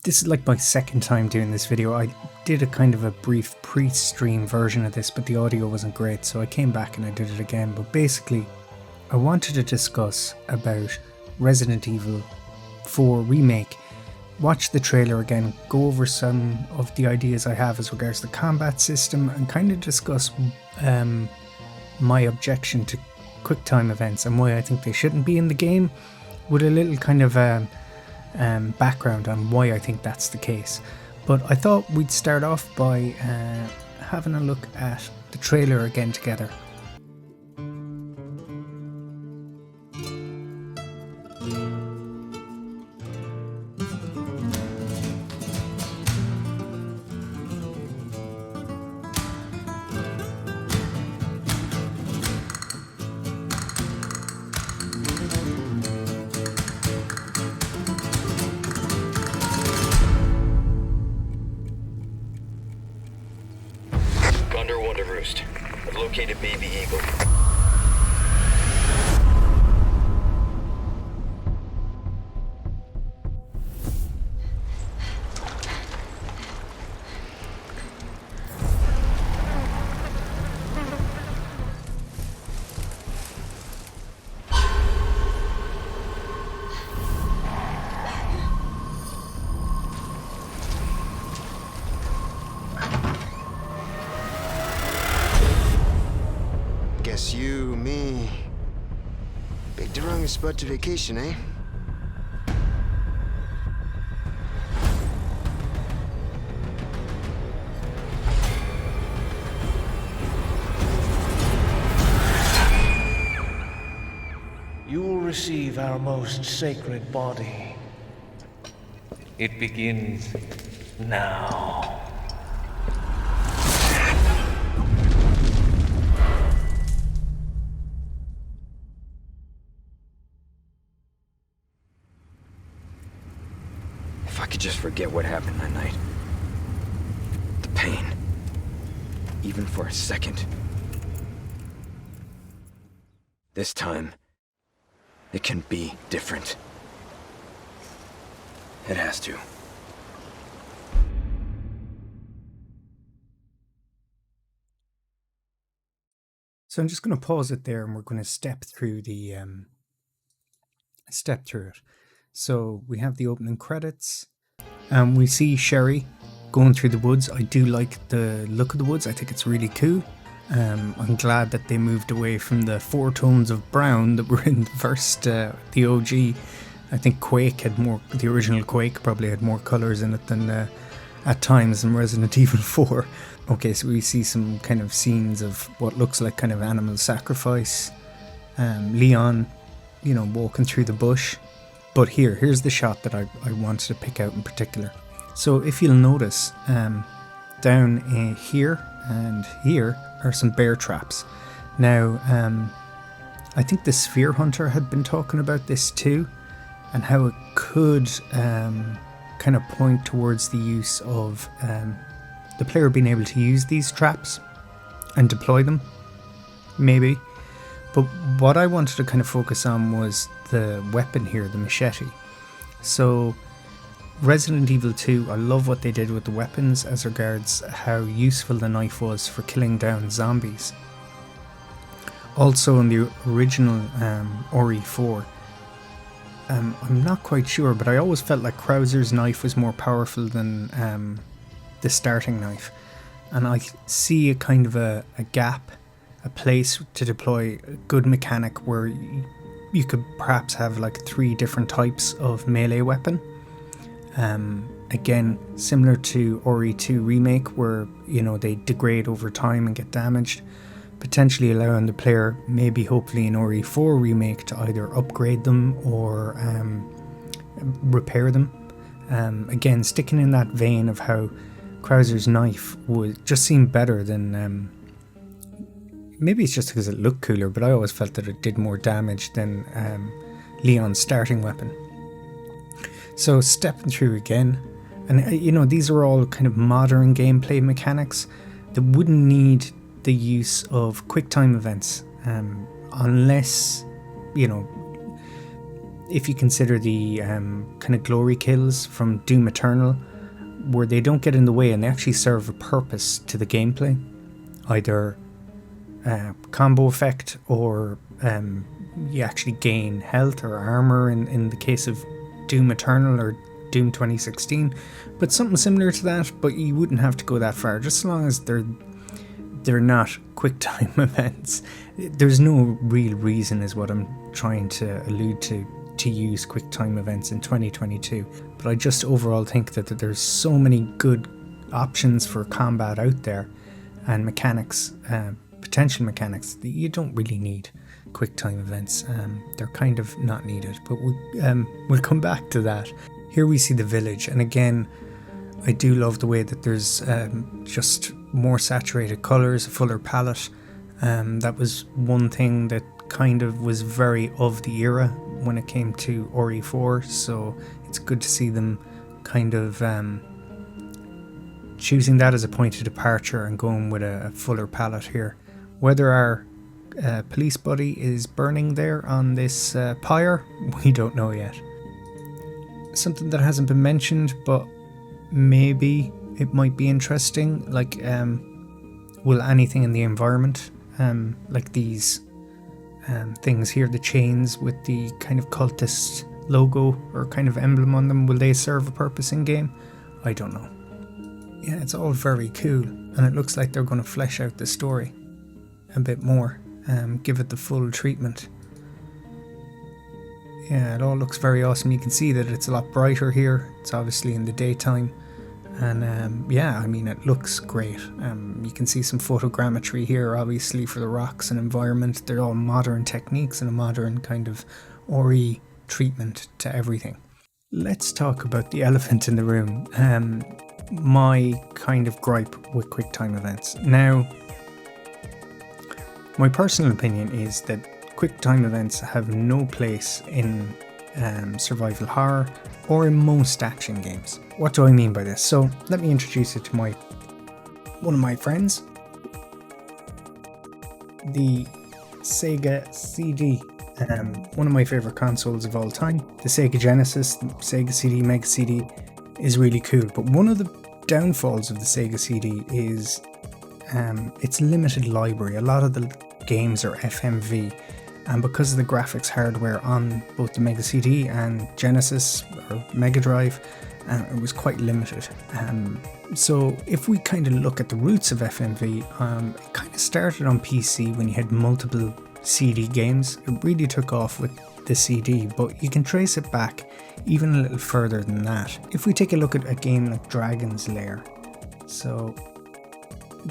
This is like my second time doing this video. I did a kind of a brief pre-stream version of this, but the audio wasn't great, so I came back and I did it again. But basically, I wanted to discuss about Resident Evil 4 Remake. Watch the trailer again, go over some of the ideas I have as regards the combat system, and kind of discuss my objection to QuickTime events and why I think they shouldn't be in the game, with a little kind of background on why I think that's the case. But I thought we'd start off by having a look at the trailer again together. I've located Baby Eagle. Guess you, me, picked the wrong spot to vacation, eh? You will receive our most sacred body. It begins now. If I could just forget what happened that night. The pain. Even for a second. This time, it can be different. It has to. So I'm just going to pause it there, and we're going to step through it. So we have the opening credits, and we see Sherry going through the woods. I do like the look of the woods. I think it's really cool. I'm glad that they moved away from the 4 tones of brown that were in the first, the OG. I think Quake had more, the original Quake probably had more colours in it than at times in Resident Evil 4. Okay, so we see some kind of scenes of what looks like kind of animal sacrifice. Leon, walking through the bush. But here's the shot that I wanted to pick out in particular. So if you'll notice, down here and here are some bear traps. Now, I think the Sphere Hunter had been talking about this too, and how it could kind of point towards the use of the player being able to use these traps and deploy them, maybe. But what I wanted to kind of focus on was the weapon here, the machete. So Resident Evil 2, I love what they did with the weapons as regards how useful the knife was for killing down zombies. Also in the original RE4, I'm not quite sure, but I always felt like Krauser's knife was more powerful than the starting knife. And I see a kind of a gap, a place to deploy a good mechanic where you could perhaps have like 3 different types of melee weapon. Again, similar to RE2 Remake, where they degrade over time and get damaged, potentially allowing the player, maybe hopefully in RE4 Remake, to either upgrade them or repair them. Again, sticking in that vein of how Krauser's knife would just seem better than maybe it's just because it looked cooler, but I always felt that it did more damage than Leon's starting weapon. So stepping through again, and these are all kind of modern gameplay mechanics that wouldn't need the use of QuickTime events, unless if you consider the kind of glory kills from Doom Eternal, where they don't get in the way and they actually serve a purpose to the gameplay, either combo effect or you actually gain health or armor in the case of Doom Eternal or Doom 2016, but something similar to that, but you wouldn't have to go that far, just as long as they're not quick time events. There's no real reason, is what I'm trying to allude to use quick time events in 2022. But I just overall think that there's so many good options for combat out there and mechanics, potential mechanics, that you don't really need quick time events. They're kind of not needed, but we'll come back to that. Here we see the village, and again, I do love the way that there's just more saturated colours, a fuller palette. That was one thing that kind of was very of the era when it came to RE4, so it's good to see them kind of choosing that as a point of departure and going with a fuller palette here. Whether our police buddy is burning there on this pyre, we don't know yet. Something that hasn't been mentioned, but maybe it might be interesting, like will anything in the environment, like these things here, the chains with the kind of cultist logo or kind of emblem on them, will they serve a purpose in game? I don't know. Yeah, it's all very cool, and it looks like they're going to flesh out the story a bit more, give it the full treatment. Yeah, it all looks very awesome. You can see that it's a lot brighter here. It's obviously in the daytime. And yeah, I mean, it looks great. You can see some photogrammetry here, obviously, for the rocks and environment. They're all modern techniques and a modern kind of RE treatment to everything. Let's talk about the elephant in the room. My kind of gripe with QuickTime events. Now, my personal opinion is that QuickTime events have no place in survival horror or in most action games. What do I mean by this? So let me introduce it to one of my friends, the Sega CD, one of my favourite consoles of all time. The Sega Genesis, the Sega CD, Mega CD is really cool, but one of the downfalls of the Sega CD is its limited library. A lot of the games are FMV, and because of the graphics hardware on both the Mega CD and Genesis or Mega Drive, it was quite limited. So if we kind of look at the roots of FMV, it kind of started on PC when you had multiple CD games. It really took off with the CD, but you can trace it back even a little further than that. If we take a look at a game like Dragon's Lair, so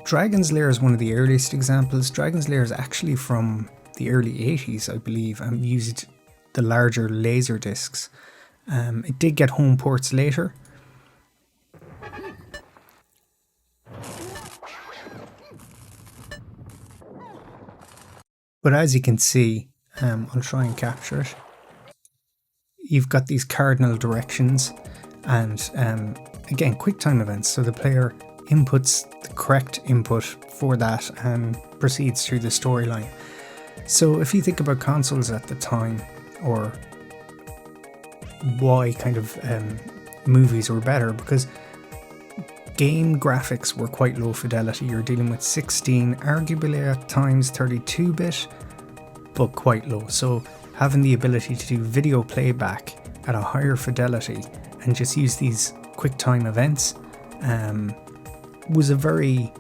Dragon's Lair is one of the earliest examples. Dragon's Lair is actually from the early 80s, I believe, and used the larger laser discs. It did get home ports later. But as you can see, I'll try and capture it. You've got these cardinal directions and again, QuickTime events, so the player inputs the correct input for that and proceeds through the storyline. So if you think about consoles at the time, or why kind of movies were better, because game graphics were quite low fidelity. You're dealing with 16, arguably at times 32-bit, but quite low. So having the ability to do video playback at a higher fidelity and just use these QuickTime events was a very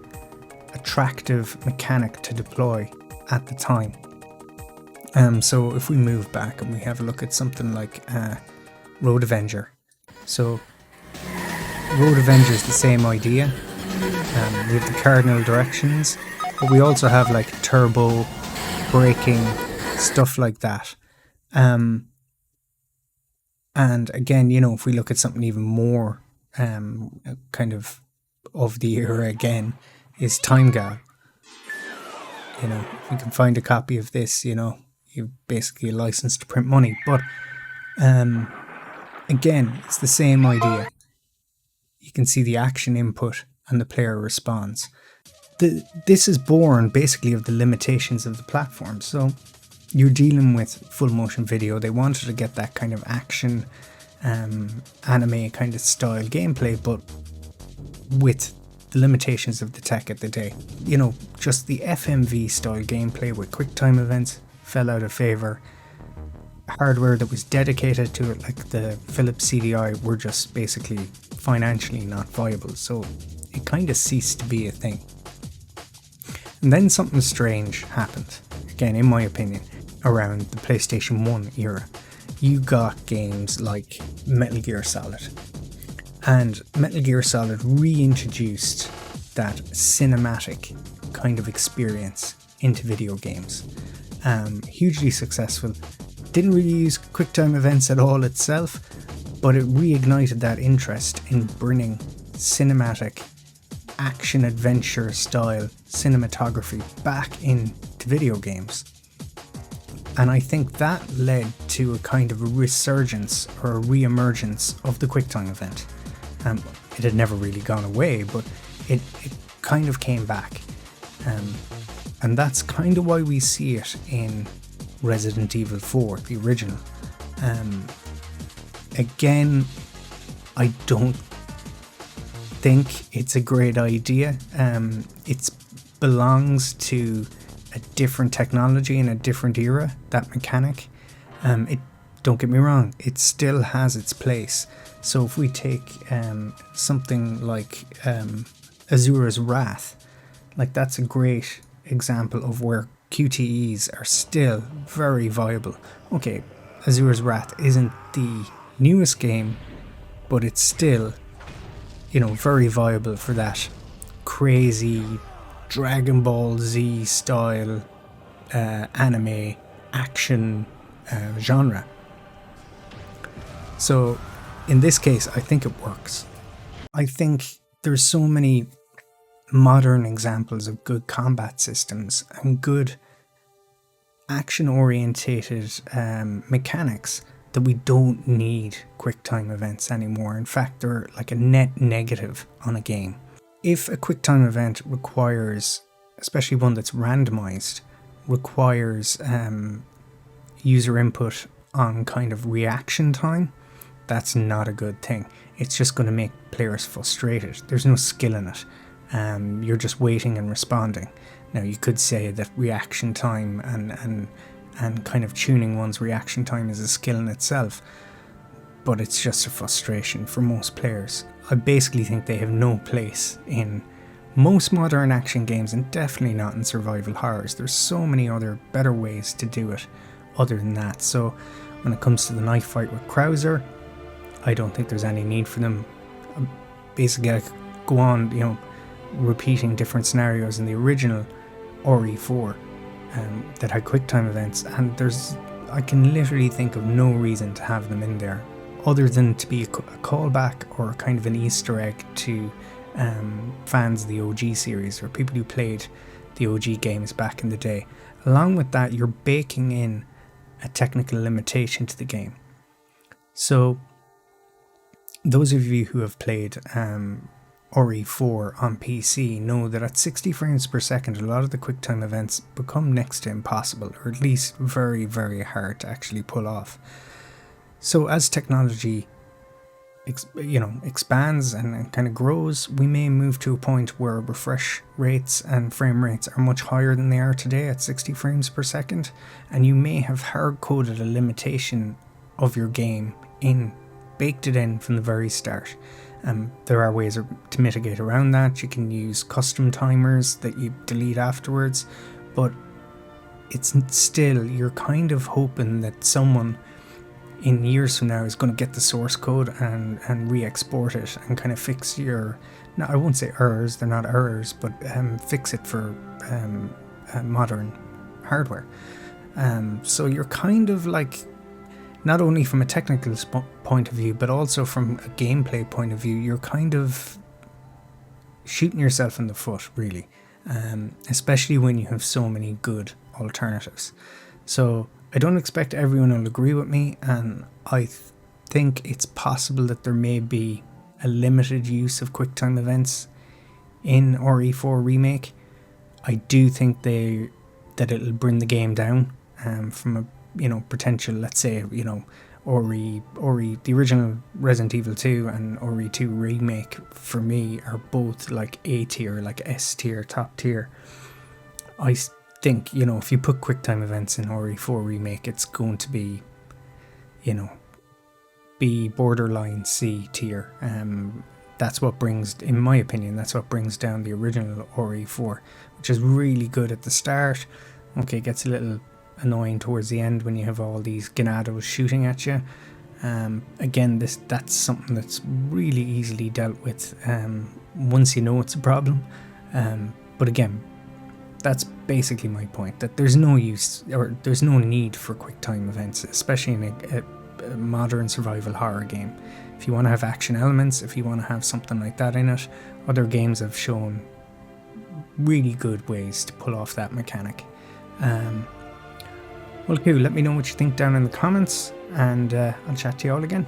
attractive mechanic to deploy at the time. So if we move back and we have a look at something like Road Avenger. So Road Avenger is the same idea. We have the cardinal directions, but we also have like turbo, braking, stuff like that. And again, you know, if we look at something even more kind of the era again, is Time Gal. You know, if we can find a copy of this, you know, you're basically licensed to print money. But again, it's the same idea. You can see the action input and the player responds. This is born basically of the limitations of the platform. So you're dealing with full motion video. They wanted to get that kind of action, anime kind of style gameplay, but with the limitations of the tech at the day. You know, just the FMV style gameplay with quick time events fell out of favour. Hardware that was dedicated to it, like the Philips CDI, were just basically financially not viable, so it kind of ceased to be a thing. And then something strange happened, again in my opinion, around the PlayStation 1 era. You got games like Metal Gear Solid, and Metal Gear Solid reintroduced that cinematic kind of experience into video games. Hugely successful. Didn't really use QuickTime events at all itself, but it reignited that interest in bringing cinematic action adventure style cinematography back into video games. And I think that led to a kind of a resurgence or a re-emergence of the QuickTime event. It had never really gone away, but it kind of came back. And that's kind of why we see it in Resident Evil 4, the original. Again, I don't think it's a great idea. It belongs to a different technology in a different era, that mechanic. Don't get me wrong, it still has its place. So if we take something like Azura's Wrath, like that's a great example of where QTEs are still very viable. Okay, Azura's Wrath isn't the newest game, but it's still, you know, very viable for that crazy Dragon Ball Z style anime action genre. So in this case, I think it works. I think there's so many modern examples of good combat systems and good action orientated mechanics that we don't need QuickTime events anymore. In fact, they're like a net negative on a game. If a QuickTime event requires, especially one that's randomized, requires user input on kind of reaction time, that's not a good thing. It's just going to make players frustrated. There's no skill in it. You're just waiting and responding. Now, you could say that reaction time and kind of tuning one's reaction time is a skill in itself, but it's just a frustration for most players. I basically think they have no place in most modern action games, and definitely not in survival horrors. There's so many other better ways to do it other than that. So when it comes to the knife fight with Krauser, I don't think there's any need for them. Basically, I could go on, you know, repeating different scenarios in the original RE4 that had QuickTime events, and I can literally think of no reason to have them in there other than to be a callback or a kind of an Easter egg to fans of the OG series or people who played the OG games back in the day. Along with that, you're baking in a technical limitation to the game. So those of you who have played RE4 on PC know that at 60 frames per second, a lot of the QuickTime events become next to impossible, or at least very, very hard to actually pull off. So as technology expands and kind of grows, we may move to a point where refresh rates and frame rates are much higher than they are today at 60 frames per second, and you may have hard-coded a limitation of your game baked it in from the very start. There are ways to mitigate around that. You can use custom timers that you delete afterwards, but it's still, you're kind of hoping that someone in years from now is going to get the source code and re-export it and kind of fix your, no, I won't say errors, they're not errors, but fix it for modern hardware. So you're kind of like, not only from a technical point of view, but also from a gameplay point of view, you're kind of shooting yourself in the foot, really, especially when you have so many good alternatives. So I don't expect everyone will agree with me, and I think it's possible that there may be a limited use of QuickTime events in RE4 Remake. I do think that it'll bring the game down. from a potential, let's say, RE, the original Resident Evil 2 and RE2 Remake for me are both like A tier, like S tier, top tier. I think, if you put QuickTime events in RE4 Remake, it's going to be, B borderline C tier. That's what brings, in my opinion, that's what brings down the original RE4, which is really good at the start. Okay, it gets a little annoying towards the end when you have all these Ganados shooting at you. Again, that's something that's really easily dealt with once you know it's a problem. But again, that's basically my point, that there's no use or there's no need for QuickTime events, especially in a modern survival horror game. If you want to have action elements, if you want to have something like that in it, other games have shown really good ways to pull off that mechanic. Well, cool. Let me know what you think down in the comments, and I'll chat to you all again.